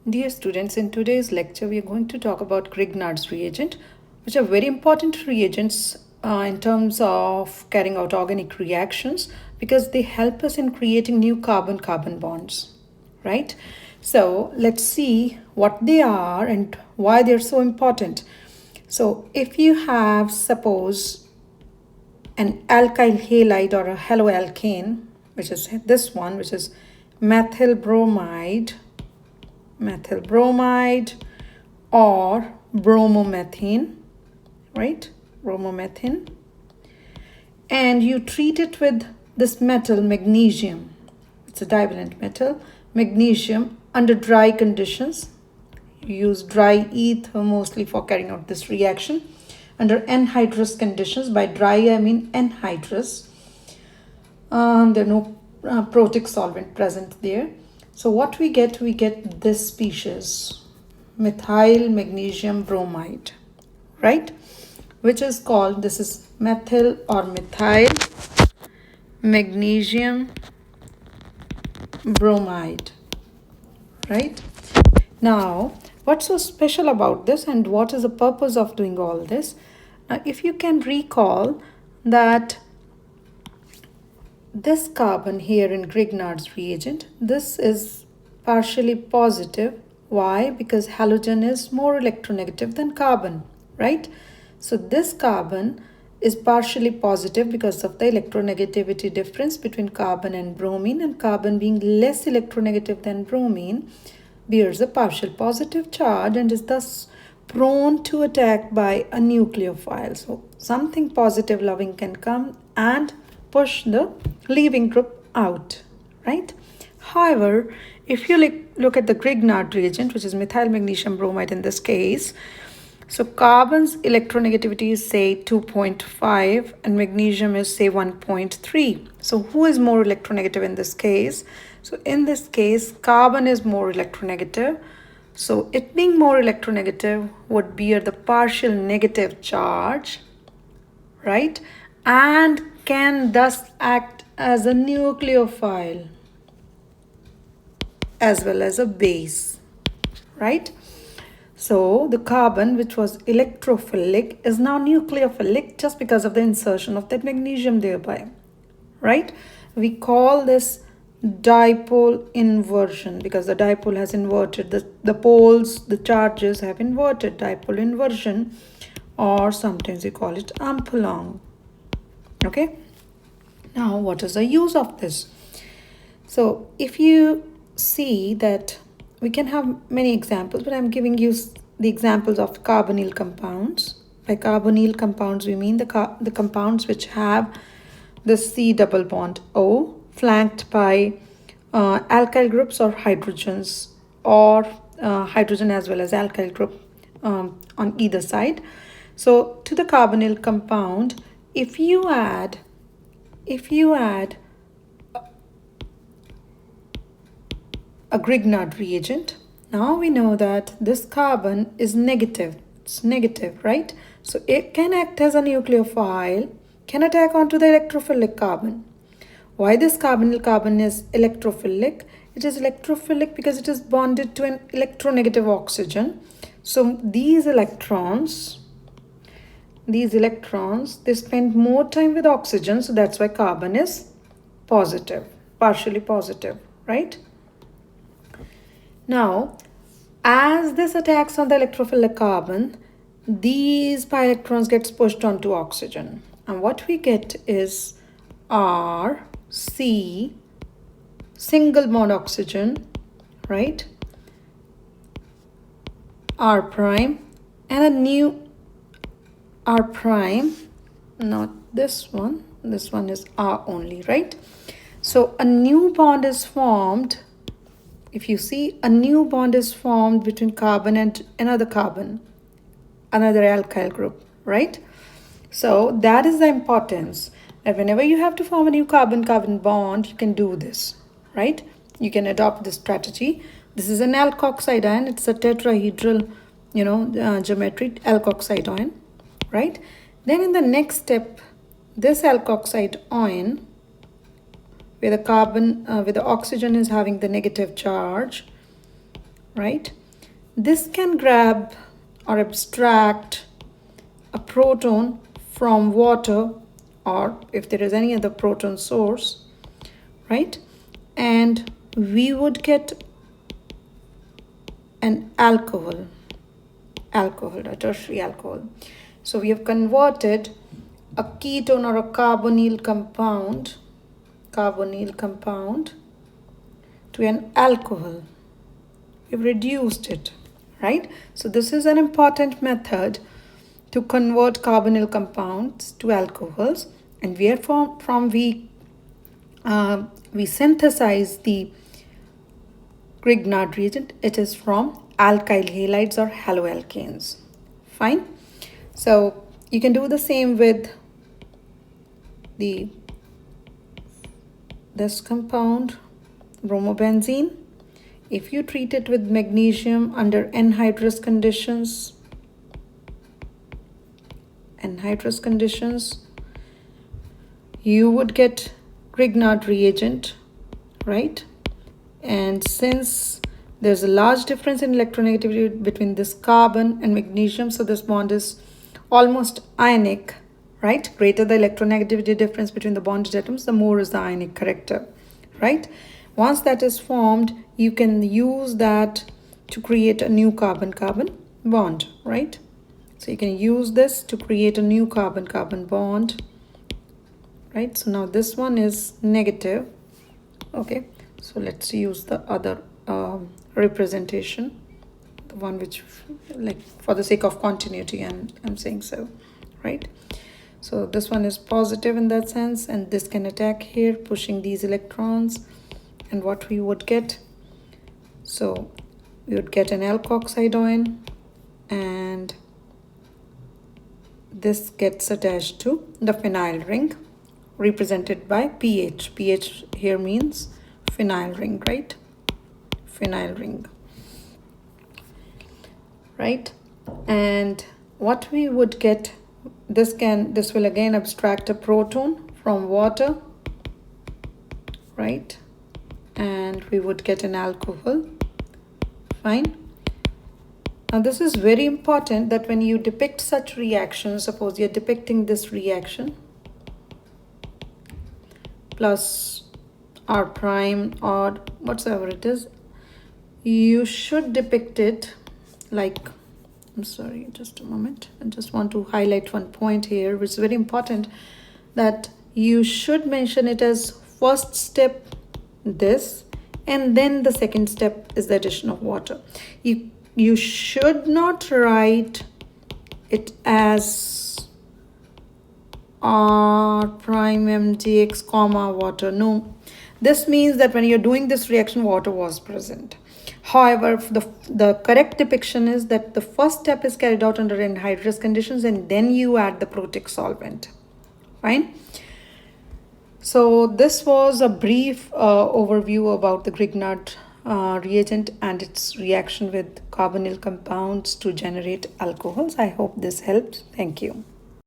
Dear students, in today's lecture, we are going to talk about Grignard's reagent, which are very important reagents in terms of carrying out organic reactions because they help us in creating new carbon-carbon bonds, right? So let's see what they are and why they're so important. So if you have, suppose, an alkyl halide or a haloalkane, which is this one, which is methyl bromide or bromomethane, right? Bromomethane. And you treat it with this metal, magnesium. It's a divalent metal, magnesium, under dry conditions. You use dry ether mostly for carrying out this reaction. Under anhydrous conditions, by dry I mean anhydrous. There are no protic solvent present there. So what we get this species, methyl magnesium bromide, right? Which is called, this is methyl or methyl magnesium bromide, right? Now, what's so special about this and what is the purpose of doing all this? If you can recall that this carbon here in Grignard's reagent, this is partially positive. Why? Because halogen is more electronegative than carbon, right? So this carbon is partially positive because of the electronegativity difference between carbon and bromine, and carbon being less electronegative than bromine bears a partial positive charge and is thus prone to attack by a nucleophile. So something positive loving can come and push the leaving group out, right? However, if you look at the Grignard reagent, which is methyl magnesium bromide in this case, so carbon's electronegativity is say 2.5 and magnesium is say 1.3. So who is more electronegative in this case? So in this case, carbon is more electronegative. So it being more electronegative would bear the partial negative charge, right? And can thus act as a nucleophile as well as a base, right? So the carbon, which was electrophilic, is now nucleophilic just because of the insertion of that magnesium thereby, right? We call this dipole inversion because the dipole has inverted, the poles, the charges have inverted, dipole inversion, or sometimes we call it Umpolung. Okay, now what is the use of this? So if you see that we can have many examples, but I'm giving you the examples of carbonyl compounds. By carbonyl compounds we mean the compounds which have the C double bond O flanked by alkyl groups or hydrogens, or hydrogen as well as alkyl group on either side. So to the carbonyl compound, if you add a Grignard reagent, now we know that this carbon is negative. It's negative, right? So it can act as a nucleophile, can attack onto the electrophilic carbon. Why this carbonyl carbon is electrophilic? It is electrophilic because it is bonded to an electronegative oxygen. So these electrons, they spend more time with oxygen, so that's why carbon is positive, partially positive, right? Now, as this attacks on the electrophilic carbon, these pi electrons gets pushed onto oxygen, and what we get is R, C, single bond oxygen, right? R prime, and a new R prime, not this one is R only, right? So a new bond is formed. If you see, a new bond is formed between carbon and another alkyl group, right? So that is the importance that whenever you have to form a new carbon-carbon bond, you can do this, right? You can adopt this strategy. This is an alkoxide ion. It's a tetrahedral, geometry, alkoxide ion, right? Then in the next step, this alkoxide ion, where the carbon, where the oxygen is having the negative charge, right? This can grab or abstract a proton from water, or if there is any other proton source, right? And we would get an alcohol, a tertiary alcohol. So we have converted a ketone or a carbonyl compound to an alcohol. We've reduced it, right? So this is an important method to convert carbonyl compounds to alcohols, and where from we synthesize the Grignard reagent. It is from alkyl halides or haloalkanes. Fine. So you can do the same with this compound, bromobenzene. If you treat it with magnesium under anhydrous conditions, you would get Grignard reagent, right? And since there's a large difference in electronegativity between this carbon and magnesium, so this bond is almost ionic, right? Greater the electronegativity difference between the bonded atoms, the more is the ionic character, right? Once that is formed, you can use that to create a new carbon-carbon bond, right? So you can use this to create a new carbon-carbon bond, right? So now this one is negative. Okay, so let's use the other representation, the one which, like, for the sake of continuity, I'm saying so, right? So this one is positive in that sense, and this can attack here, pushing these electrons. And what we would get, so we would get an alkoxide ion, and this gets attached to the phenyl ring, represented by pH. pH here means phenyl ring, right? Phenyl ring, right? And what we would get, this will again abstract a proton from water, right? And we would get an alcohol. Fine. Now this is very important, that when you depict such reactions, suppose you're depicting this reaction plus R prime or whatsoever it is, you should depict it like, I'm sorry, just a moment. I just want to highlight one point here, which is very important, that you should mention it as first step this, and then the second step is the addition of water. You should not write it as R prime mdx comma water. No, this means that when you're doing this reaction, water was present. However, the correct depiction is that the first step is carried out under anhydrous conditions, and then you add the protic solvent. Fine. So this was a brief overview about the Grignard reagent and its reaction with carbonyl compounds to generate alcohols. I hope this helps. Thank you.